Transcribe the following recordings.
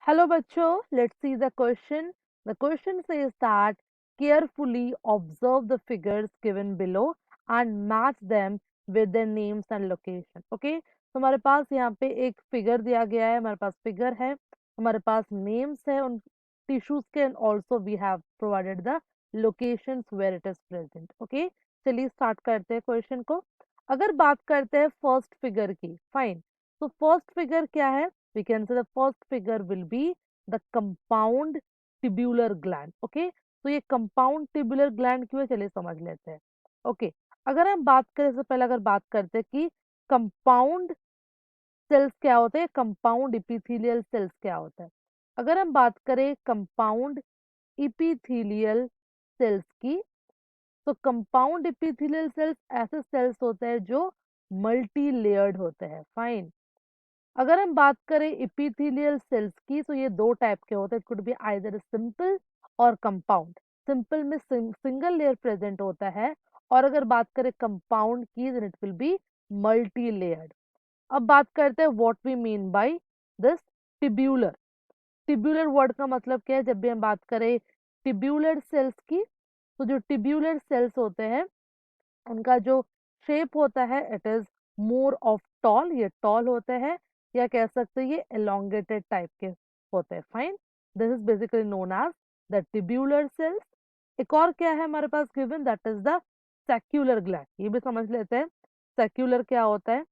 Hello बच्चों, let's see the question. The question says that carefully observe the figures given below and match them with their names and location. Okay, तो हमारे पास यहाँ पे एक figure दिया गया है, हमारे पास फिगर है, हमारे पास नेम्स है उन टिश्यूज के and also we have provided the locations where it is present. Okay, चलिए स्टार्ट करते हैं क्वेश्चन को. अगर बात करते हैं फर्स्ट फिगर की, फाइन. तो फर्स्ट फिगर क्या है? We can say the first figure will be the compound tubular gland. Okay, तो ये compound tubular gland क्यों है, चलिए समझ लेते हैं. Okay, अगर हम बात करें, इससे पहले अगर बात करते हैं कि compound cells क्या होते हैं, compound epithelial cells क्या होता है. अगर हम बात करें compound epithelial cells की, तो कंपाउंड इपिथेलियल सेल्स ऐसे सेल्स होते हैं जो मल्टी लेयर्ड होते हैं. फाइन. अगर हम बात करें इपिथेलियल सेल्स की, तो ये दो टाइप के होते हैं. It could be either simple और कंपाउंड. सिंपल में सिंगल लेयर प्रेजेंट होता है, और अगर बात करें कंपाउंड की, then it will be multi layered. अब बात करते हैं what we mean by this tubular. Tubular word का मतलब क्या है? जब भी हम बात करें टिब्यूलर सेल्स की, तो जो टिब्यूलर सेल्स होते हैं उनका जो शेप होता है it is more of tall. ये टॉल होते हैं, या कह सकते हैं ये एलोंगेटेड टाइप के होते हैं. Fine. This is basically known as the tubular cells. एक और क्या है हमारे पास given, that is the secular gland. ये भी समझ लेते हैं सेक्युलर क्या होता है.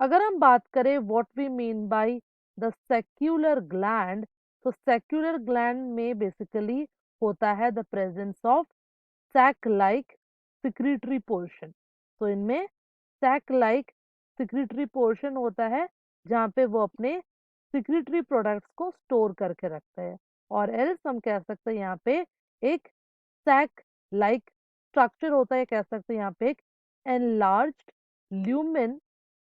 अगर हम बात करें what we mean by the secular gland, तो सेक्युलर ग्लैंड में बेसिकली होता है the presence of sac like secretory portion. तो इनमें सैक लाइक सिक्रीटरी पोर्शन होता है, जहाँ पे वो अपने सिक्रीटरी प्रोडक्ट्स को स्टोर करके रखते हैं. और एल्स हम कह सकते हैं यहाँ पे एक सैक लाइक स्ट्रक्चर होता है, कह सकते हैं यहाँ पे एक एनलार्ज्ड ल्यूमेन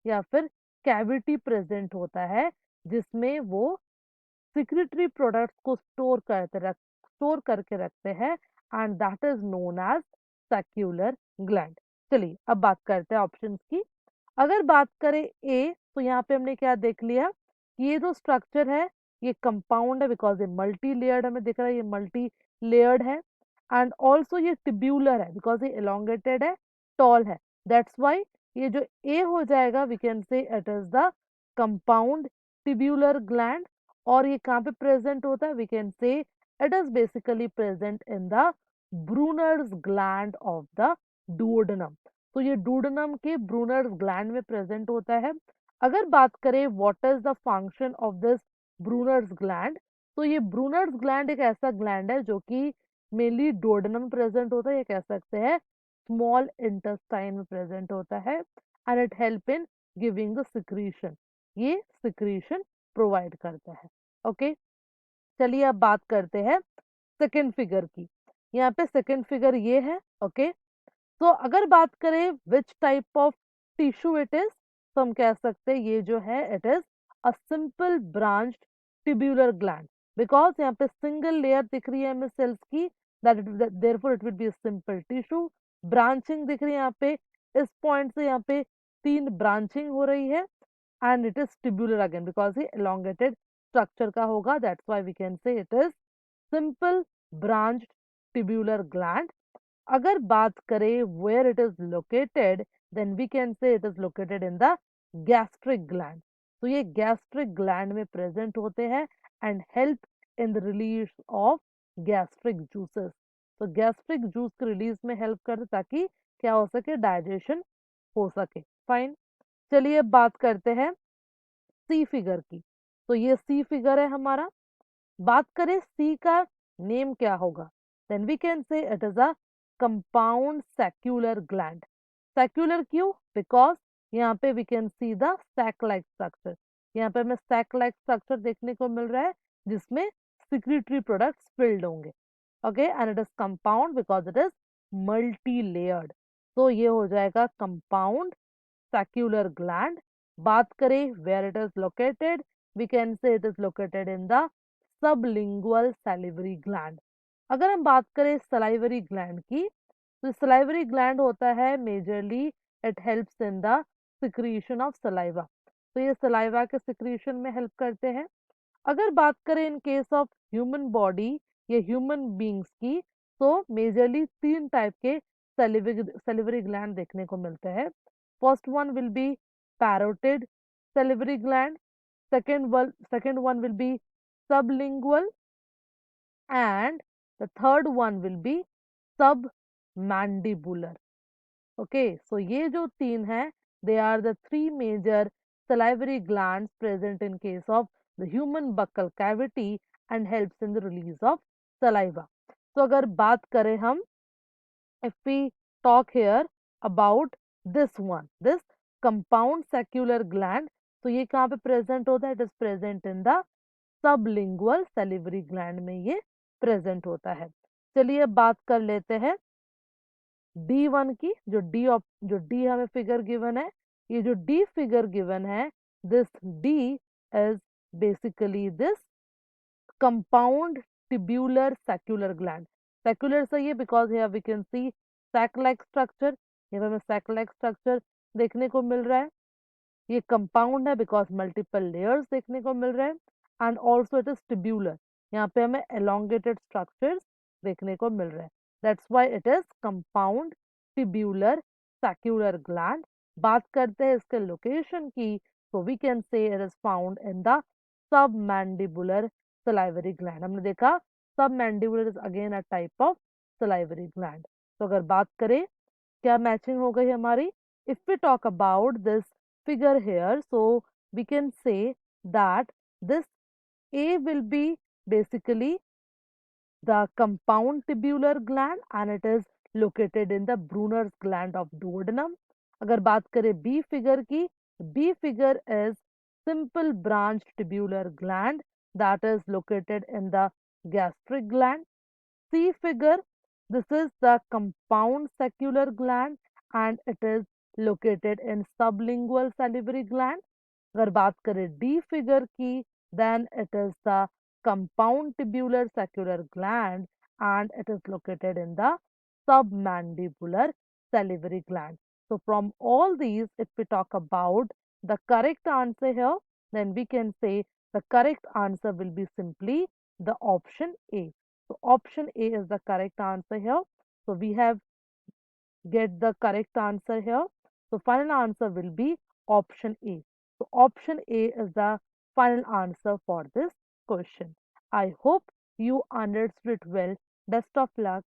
या फिर कैविटी प्रेजेंट होता है, जिसमें वो सिक्रीटरी प्रोडक्ट्स को स्टोर करके रखते हैं, and that is known as saccular gland. चलिए अब बात करते हैं ऑप्शंस की. अगर बात करें ए, तो यहाँ पे हमने क्या देख लिया कि ये जो स्ट्रक्चर है ये कंपाउंड है, बिकॉज ये मल्टी लेयर्ड हमें दिख रहा है, ये मल्टी लेयर्ड है. एंड ऑल्सो ये टिब्यूलर है, बिकॉज ये एलोंगेटेड है, टॉल है. दैट्स वाई ये जो ए हो जाएगा, we can say it is the compound tubular gland. और ये कहाँ पे प्रेजेंट होता है? We can say it is basically present in the Brunner's gland of the duodenum. तो ये डुओडेनम के ब्रूनर्स ग्लैंड में प्रेजेंट होता है. अगर बात करें what is the function of this Brunner's gland, तो ये ब्रूनर्स ग्लैंड एक ऐसा ग्लैंड है जो कि मेनली डुओडेनम में प्रेजेंट होता है, ये कह सकते हैं स्मॉल इंटेस्टाइन में प्रेजेंट होता है, and it help in giving the secretion. ये सिक्रीशन प्रोवाइड करता है. ओके, चलिए अब बात करते हैं सेकंड फिगर की. यहाँ पे सेकंड फिगर ये है. ओके, तो अगर बात करें which type of tissue it is, तो हम कह सकते हैं ये जो है it is a simple branched tubular gland, because यहाँ पे सिंगल लेयर दिख रही है हमें सेल्स की, that therefore it will be a simple tissue. Branching दिख रही है यहाँ पे, इस पॉइंट से यहाँ पे तीन ब्रांचिंग हो रही है, and it is tubular again because ये elongated स्ट्रक्चर का होगा. That's why we can say it is simple branched tubular gland. अगर बात करें where it is located, then we can say it is located in the gastric gland. तो ये gastric gland में present होते हैं and help in the release of gastric juices. तो gastric juice के release में help करते ताकि क्या हो सके, digestion हो सके. फाइन. चलिए अब बात करते हैं सी फिगर की. तो ये सी फिगर है हमारा. बात करें सी का नेम क्या होगा, then we can say it is a compound saccular gland. Saccular क्यों? बिकॉज यहाँ पे we can see the sac like structure. यहाँ पे हमें सैक लाइक स्ट्रक्चर देखने को मिल रहा है, जिसमें सिक्रीटरी प्रोडक्ट्स फिल्ड होंगे. Okay, and it is compound because it is multi layered. तो ये हो जाएगा कंपाउंड सेक्युलर ग्लैंड. बात करें where it is located, we can say it is located in the sublingual salivary gland. अगर हम बात करें सलाइवरी ग्लैंड की, तो सलाइवरी ग्लैंड होता है majorly it helps in the secretion of saliva. तो ये सलाइवा के सिक्रीशन में हेल्प करते हैं. अगर बात करें in case of human body या ह्यूमन बींग्स की, तो मेजरली तीन टाइप के सेलिवरी ग्लैंड देखने को मिलते हैं. First one will be parotid salivary gland. second one will be sublingual, and the third one will be submandibular. Okay, so ये जो तीन है, they are the three major salivary glands present in case of the human buccal cavity and helps in the release of saliva. तो अगर बात करें हम, if we talk here about this compound saccular gland, तो ये कहाँ पे present होता है? It is present in the sublingual salivary gland में ये प्रेजेंट होता है. चलिए अब बात कर लेते हैं D1 की. जो डी हमें फिगर गिवन है, ये जो डी फिगर गिवन है, this D is basically this compound tubular saccular gland. Saccular सही है because here we can see sac like structure. यहाँ हमें सैक लाइक स्ट्रक्चर देखने को मिल रहा है. ये कंपाउंड है बिकॉज मल्टीपल लेयर्स देखने को मिल रहे हैं. And also it is tubular. यहाँ पे हमें एलोंगेटेड स्ट्रक्चर्स देखने को मिल रहे हैं. That's why it is compound tubular saccular gland. बात करते हैं इसके लोकेशन की, तो we can say it is found in the submandibular salivary gland. हमने देखा submandibular is again a type of salivary gland. तो अगर बात करें क्या मैचिंग हो गई हमारी, if we talk about this figure here, so we can say that this A will be basically the compound tubular gland and it is located in the Brunner's gland of duodenum. अगर बात करें B figure की, B figure is simple branch tubular gland that is located in the gastric gland. C figure, this is the compound saccular gland and it is located in sublingual salivary gland. अगर बात करें D figure की, then it is the compound tubular saccular gland and it is located in the submandibular salivary gland. So from all these, if we talk about the correct answer here, then we can say the correct answer will be simply the option A. So option A is the correct answer here. So we have get the correct answer here. So final answer will be option A. So option A is the final answer for this question. I hope you understood it well. Best of luck.